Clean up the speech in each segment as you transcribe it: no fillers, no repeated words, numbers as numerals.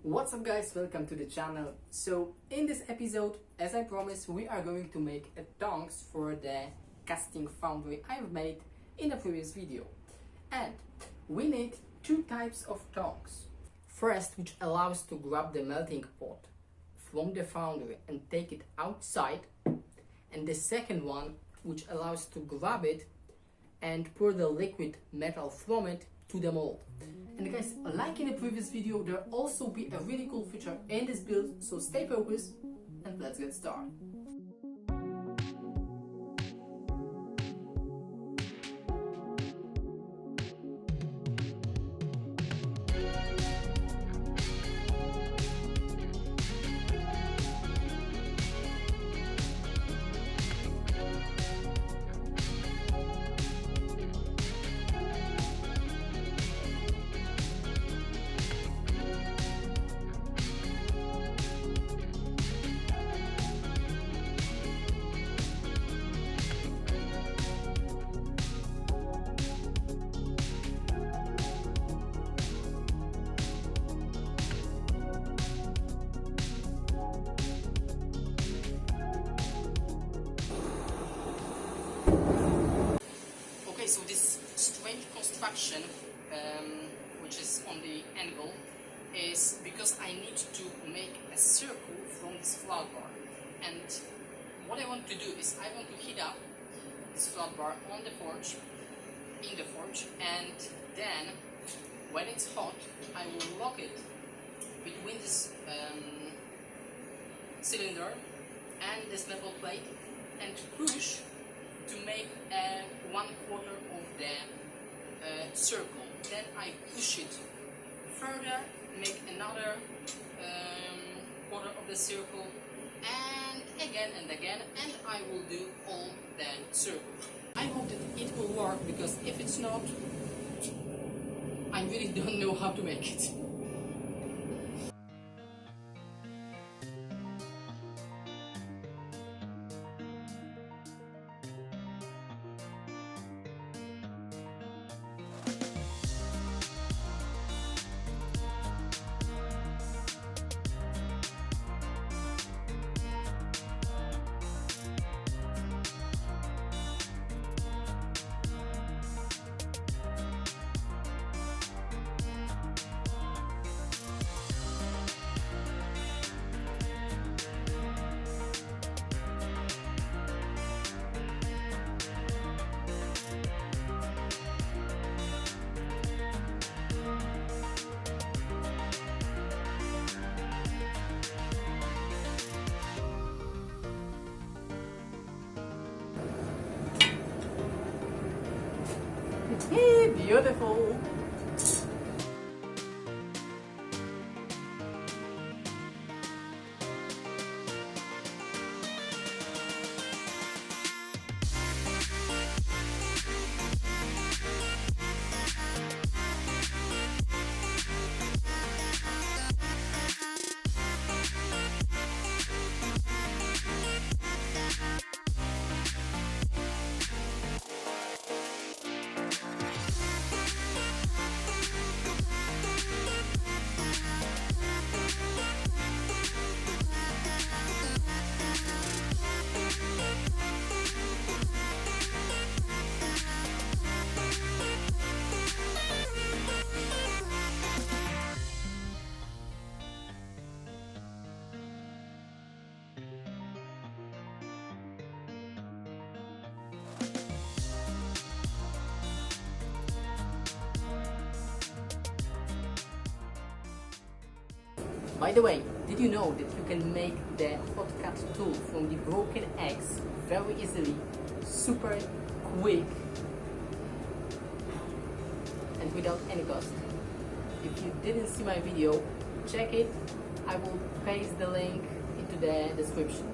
What's up guys, welcome to the channel. So in this episode, as I promised, we are going to make a tongs for the casting foundry I've made in the previous video. And we need two types of tongs. First, which allows to grab the melting pot from the foundry and take it outside. And the second one, which allows to grab it and pour the liquid metal from it to the mold. And guys, like in the previous video, there will also be a really cool feature in this build, so stay focused and let's get started. So this straight construction, which is on the angle, is because I need to make a circle from this flat bar. And what I want to do is I want to heat up this flat bar on the forge, in the forge, and then when it's hot, I will lock it between this cylinder and this metal plate and push to make 1/4 of the circle. Then I push it further, make another quarter of the circle, and again, and I will do all the circle. I hope that it will work, because if it's not, I really don't know how to make it. Beautiful! By the way, did you know that you can make the hot cut tool from the broken eggs very easily, super quick, and without any cost? If you didn't see my video, check it. I will paste the link into the description.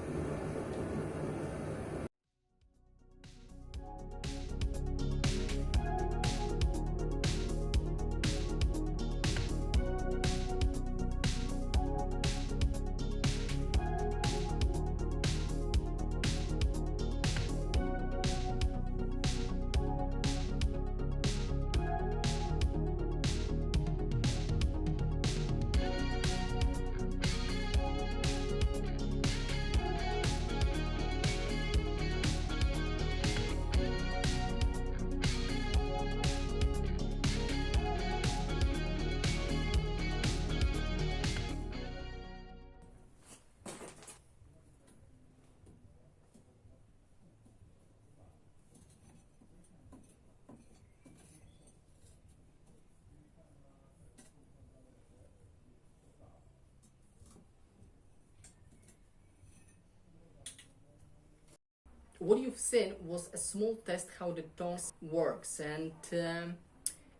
what you've seen was a small test how the tongs works, and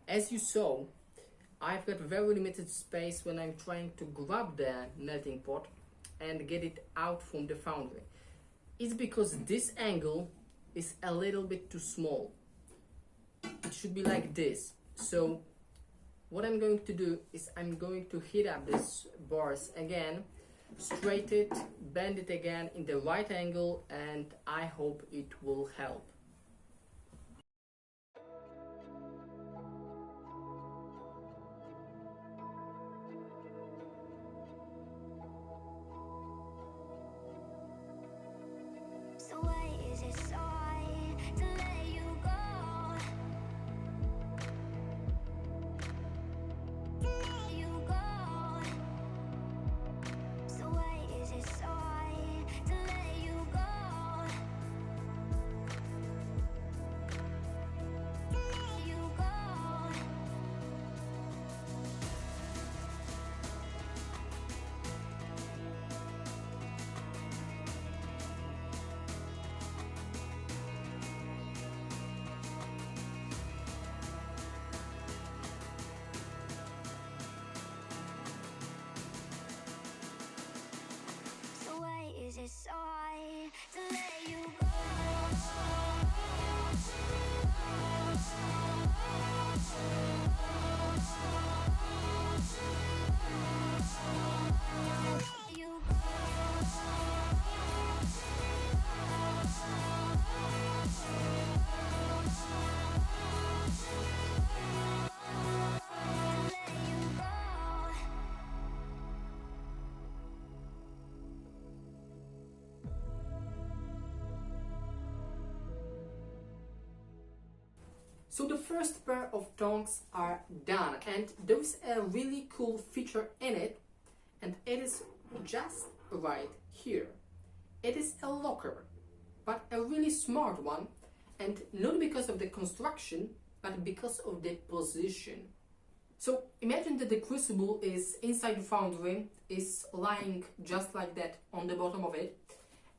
as you saw, I've got very limited space when I'm trying to grab the melting pot and get it out from the foundry. It's because this angle is a little bit too small. It should be like this. So what I'm going to do is I'm going to heat up these bars again, straight it, bend it again in the right angle, and I hope it will help. So why is it so hard to let you go? To let you go. So why is it so hard to let you go? To let you go. So why is it so hard to let you go? Let you go. So the first pair of tongs are done, and there is a really cool feature in it, and it is just right here. It is a locker, but a really smart one, and not because of the construction, but because of the position. So imagine that the crucible is inside the foundry, is lying just like that on the bottom of it,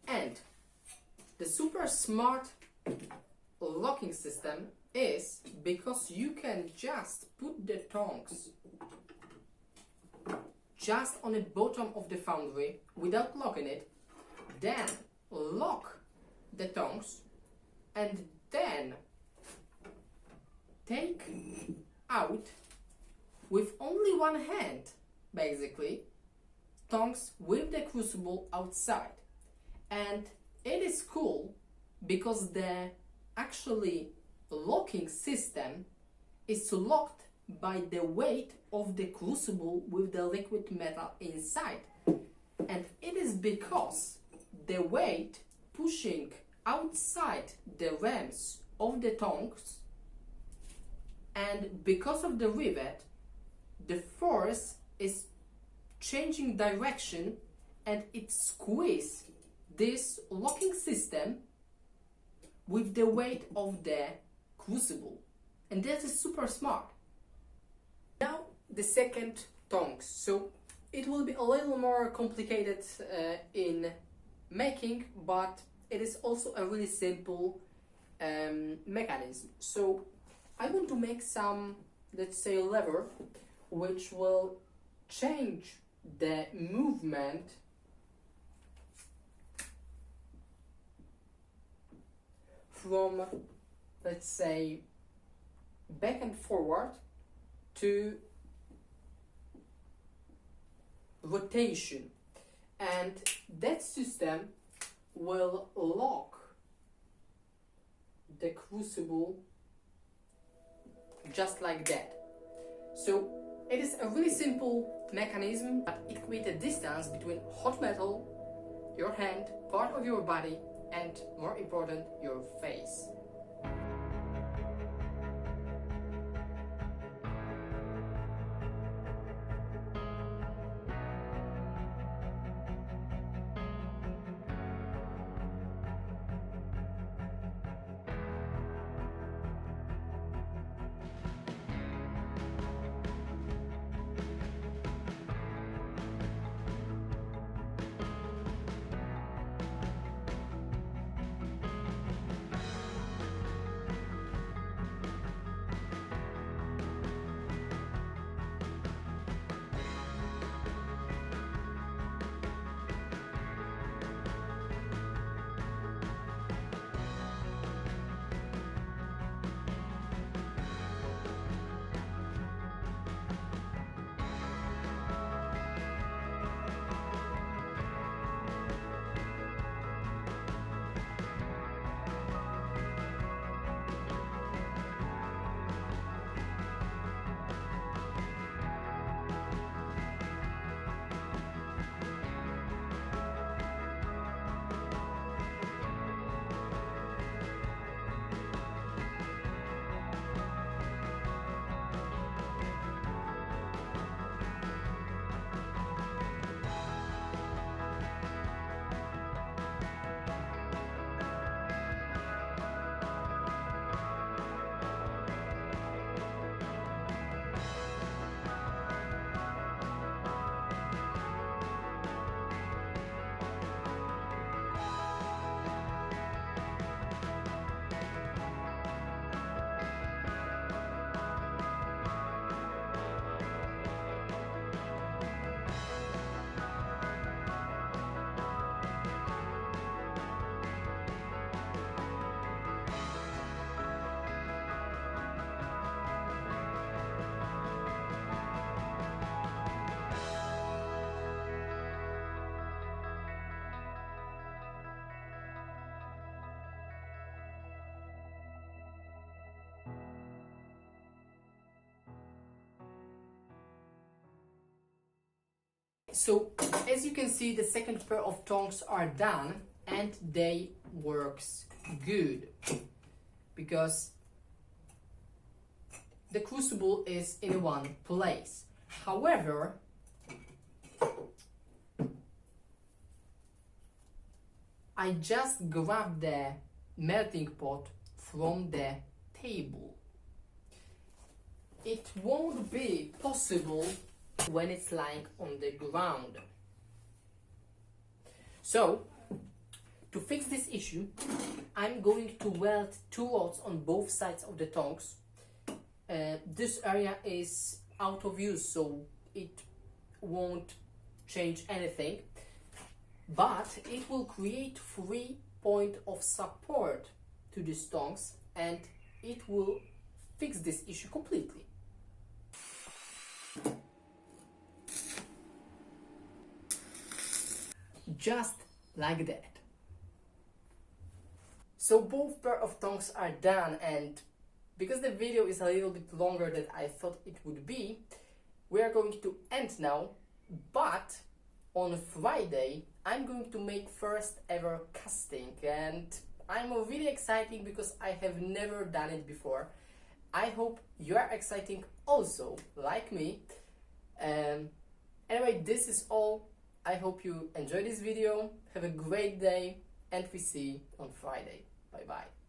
and the super smart locking system is because you can just put the tongs just on the bottom of the foundry without locking it, then lock the tongs, and then take out with only one hand, basically, tongs with the crucible outside. And it is cool because the actually locking system is locked by the weight of the crucible with the liquid metal inside, and it is because the weight pushing outside the rams of the tongs, and because of the rivet, the force is changing direction, and it squeezes this locking system with the weight of the crucible, and that is super smart. Now the second tongs. So it will be a little more complicated in making, but it is also a really simple mechanism. So I want to make some, let's say, lever which will change the movement from, let's say, back and forward to rotation, and that system will lock the crucible just like that. So it is a really simple mechanism, but it creates a distance between hot metal, your hand, part of your body, and more important, your face. So as you can see, the second pair of tongs are done and they works good because the crucible is in one place. However, I just grabbed the melting pot from the table. It won't be possible when it's lying on the ground. So, to fix this issue, I'm going to weld 2 rods on both sides of the tongs. This area is out of use, so it won't change anything, but it will create 3 points of support to these tongs and it will fix this issue completely. Just like that. So both pair of tongs are done, and because the video is a little bit longer than I thought it would be, we are going to end now, but on Friday I'm going to make first ever casting, and I'm really excited because I have never done it before. I hope you are excited also, like me. Anyway, this is all. I hope you enjoyed this video. Have a great day and we see you on Friday. Bye bye.